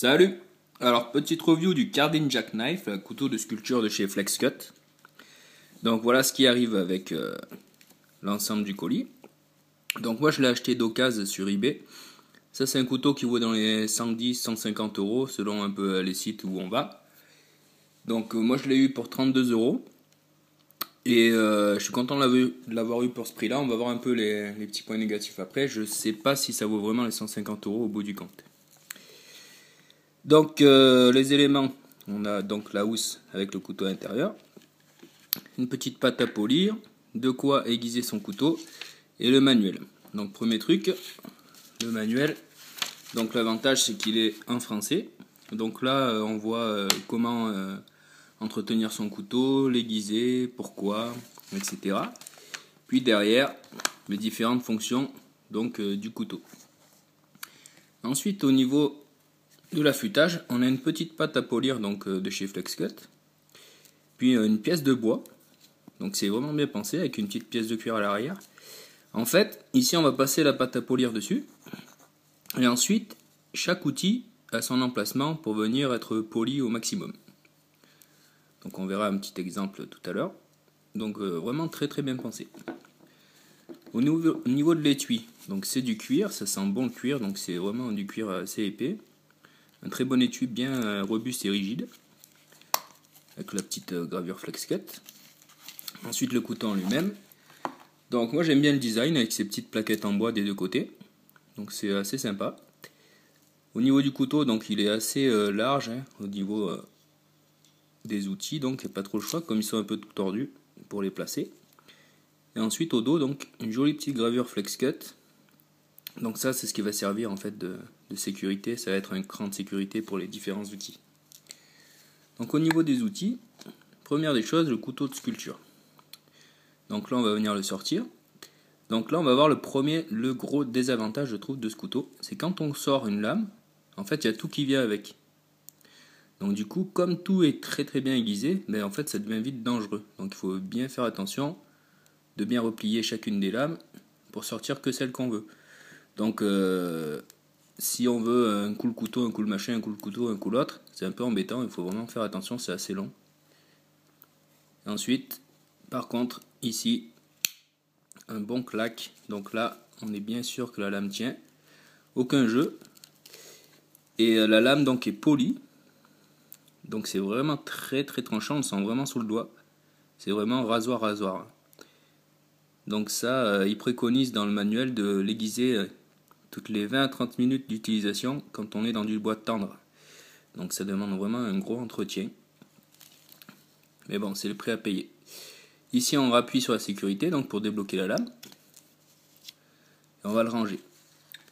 Salut! Alors, petite review du Cardin Jackknife, un couteau de sculpture de chez FlexCut. Donc voilà ce qui arrive avec l'ensemble du colis. Donc moi je l'ai acheté d'occasion sur eBay. Ça c'est un couteau qui vaut dans les 110-150 euros selon un peu les sites où on va. Donc moi je l'ai eu pour 32 euros. Et je suis content de l'avoir eu pour ce prix là. On va voir un peu les petits points négatifs après. Je sais pas si ça vaut vraiment les 150 euros au bout du compte. Donc les éléments, on a donc la housse avec le couteau à l'intérieur, une petite pâte à polir, de quoi aiguiser son couteau et le manuel. Donc premier truc, le manuel. Donc l'avantage c'est qu'il est en français. Donc là on voit comment entretenir son couteau, l'aiguiser, pourquoi, etc. Puis derrière les différentes fonctions donc du couteau. Ensuite au niveau de l'affûtage, on a une petite pâte à polir donc de chez FlexCut, puis une pièce de bois, donc c'est vraiment bien pensé avec une petite pièce de cuir à l'arrière. En fait, ici on va passer la pâte à polir dessus, et ensuite chaque outil a son emplacement pour venir être poli au maximum. Donc on verra un petit exemple tout à l'heure. Donc vraiment très très bien pensé. Au niveau de l'étui, donc c'est du cuir, ça sent bon le cuir, donc c'est vraiment du cuir assez épais. Un très bon étui bien robuste et rigide, avec la petite gravure FlexCut. Ensuite le couteau en lui-même. Donc moi j'aime bien le design avec ces petites plaquettes en bois des deux côtés. Donc c'est assez sympa. Au niveau du couteau, donc il est assez large au niveau des outils, donc il n'y a pas trop le choix, comme ils sont un peu tout tordus pour les placer. Et ensuite au dos, donc une jolie petite gravure FlexCut. Donc ça c'est ce qui va servir en fait de sécurité, ça va être un cran de sécurité pour les différents outils. Donc au niveau des outils, première des choses, le couteau de sculpture. Donc là on va venir le sortir. Donc là on va voir le gros désavantage je trouve de ce couteau, c'est quand on sort une lame, en fait il y a tout qui vient avec. Donc du coup comme tout est très très bien aiguisé, mais en fait ça devient vite dangereux. Donc il faut bien faire attention de bien replier chacune des lames pour sortir que celle qu'on veut. Donc si on veut un coup le couteau, un coup le machin, un coup le couteau, un coup l'autre, c'est un peu embêtant, il faut vraiment faire attention, c'est assez long. Ensuite, par contre, ici, un bon claque. Donc là, on est bien sûr que la lame tient. Aucun jeu. Et la lame donc est polie. Donc c'est vraiment très très tranchant, on le sent vraiment sous le doigt. C'est vraiment rasoir. Donc ça, il préconise dans le manuel de l'aiguiser toutes les 20 à 30 minutes d'utilisation quand on est dans du bois tendre. Donc ça demande vraiment un gros entretien. Mais bon, c'est le prix à payer. Ici on appuie sur la sécurité donc pour débloquer la lame. Et on va le ranger.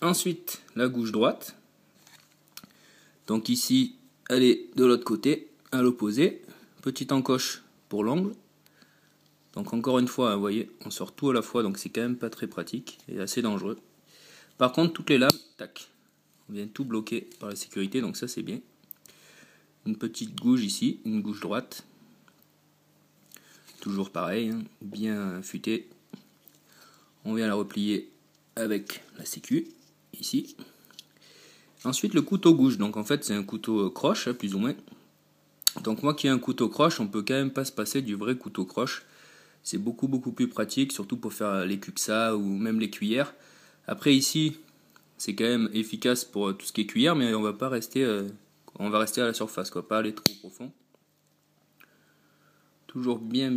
Ensuite, la gouge droite. Donc ici, elle est de l'autre côté, à l'opposé. Petite encoche pour l'ongle. Donc encore une fois, vous voyez, on sort tout à la fois, donc c'est quand même pas très pratique et assez dangereux. Par contre, toutes les lames, tac, on vient tout bloquer par la sécurité, donc ça c'est bien. Une petite gouge ici, une gouge droite. Toujours pareil, bien affûté. On vient la replier avec la sécu, ici. Ensuite le couteau gouge, donc en fait c'est un couteau croche, plus ou moins. Donc moi qui ai un couteau croche, on peut quand même pas se passer du vrai couteau croche. C'est beaucoup plus pratique, surtout pour faire les cuxas ou même les cuillères. Après ici, c'est quand même efficace pour tout ce qui est cuillère, mais on va rester à la surface, quoi, pas aller trop profond. Toujours bien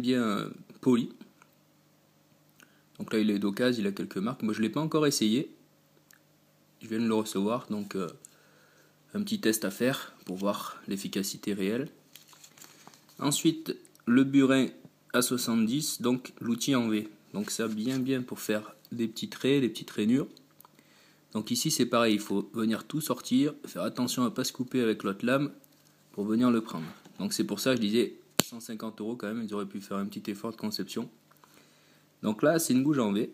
poli. Donc là il est d'occasion, il a quelques marques. Moi je l'ai pas encore essayé. Je viens de le recevoir, donc un petit test à faire pour voir l'efficacité réelle. Ensuite le burin A70, donc l'outil en V. Donc ça bien pour faire des petits traits, des petites rainures. Donc ici c'est pareil, il faut venir tout sortir, faire attention à ne pas se couper avec l'autre lame pour venir le prendre. Donc c'est pour ça que je disais 150 € quand même, ils auraient pu faire un petit effort de conception. Donc là c'est une gouge en V.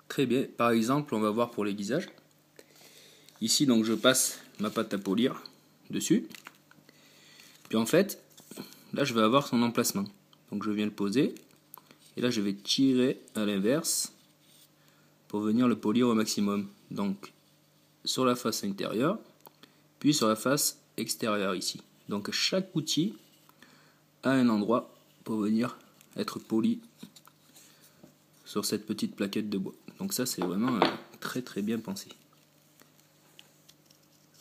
Très bien, par exemple on va voir pour l'aiguisage. Ici donc je passe ma pâte à polir dessus. Puis en fait, là je vais avoir son emplacement. Donc je viens le poser. Et là je vais tirer à l'inverse pour venir le polir au maximum. Donc sur la face intérieure, puis sur la face extérieure ici. Donc chaque outil a un endroit pour venir être poli sur cette petite plaquette de bois. Donc ça c'est vraiment très très bien pensé.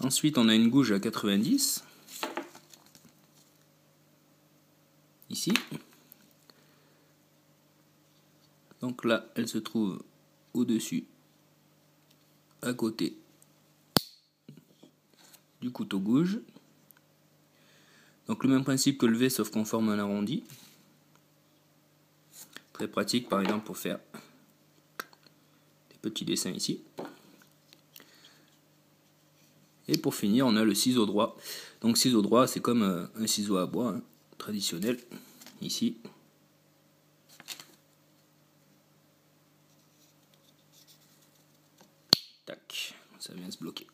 Ensuite on a une gouge à 90 ici. Donc là elle se trouve au-dessus, à côté du couteau gouge. Donc le même principe que le V sauf qu'on forme un arrondi. Très pratique par exemple pour faire des petits dessins ici. Et pour finir on a le ciseau droit. Donc ciseau droit c'est comme un ciseau à bois traditionnel ici. Tac, ça vient se bloquer.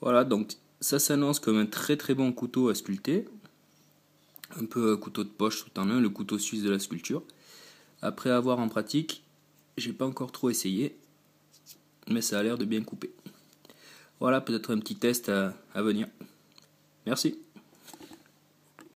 Voilà, donc ça s'annonce comme un très très bon couteau à sculpter. Un peu couteau de poche tout en un, le couteau suisse de la sculpture. Après avoir en pratique, j'ai pas encore trop essayé, mais ça a l'air de bien couper. Voilà, peut-être un petit test à venir. Merci.